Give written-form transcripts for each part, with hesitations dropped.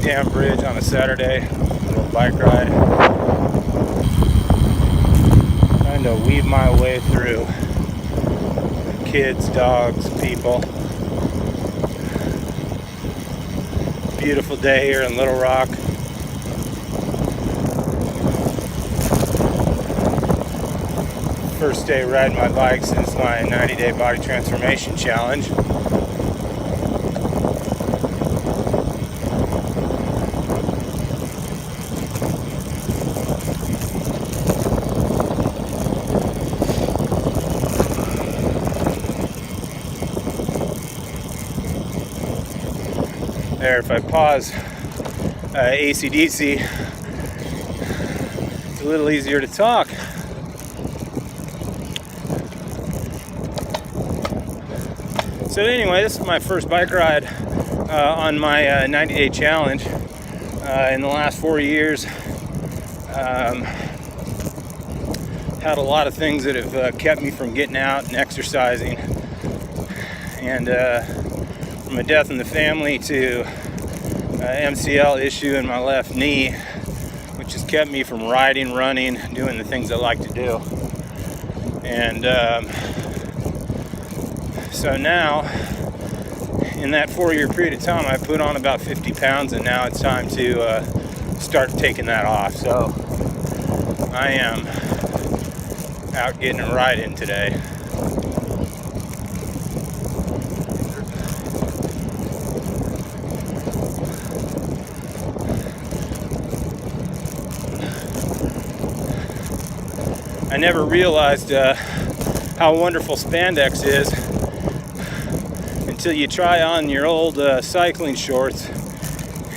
Newtown Bridge on a Saturday, a little bike ride. Trying to weave my way through kids, dogs, people. Beautiful day here in Little Rock. First day riding my bike since my 90-day body transformation challenge. There, if I pause AC/DC, it's a little easier to talk. So anyway, this is my first bike ride on my 90-day challenge. In the last 4 years, had a lot of things that have kept me from getting out and exercising. And from a death in the family to MCL issue in my left knee, which has kept me from riding, running, doing the things I like to do. And so now, in that 4-year period of time, I put on about 50 pounds, and now it's time to start taking that off. So I am out getting a ride in today. I never realized how wonderful spandex is until you try on your old cycling shorts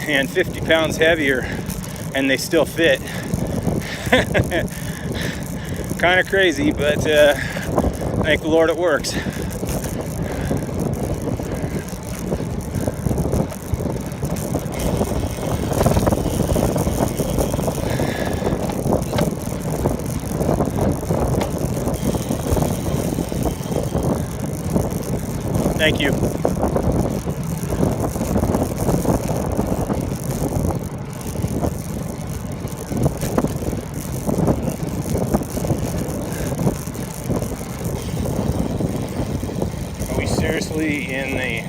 and 50 pounds heavier and they still fit. Kind of crazy, but thank the Lord it works. Thank you. Are we seriously in the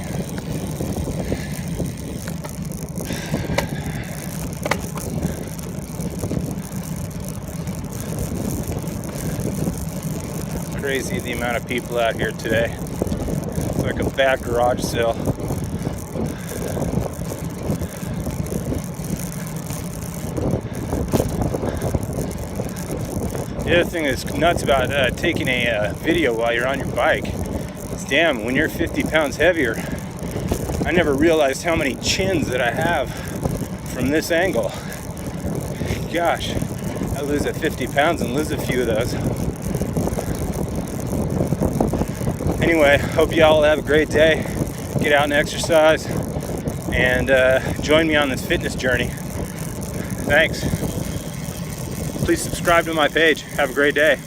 crazy the amount of people out here today? Like a bad garage sale. The other thing that's nuts about taking a video while you're on your bike is, damn, when you're 50 pounds heavier, I never realized how many chins that I have from this angle. Gosh, I lose at 50 pounds and lose a few of those. Anyway, hope y'all have a great day. Get out and exercise, and join me on this fitness journey. Thanks. Please subscribe to my page. Have a great day.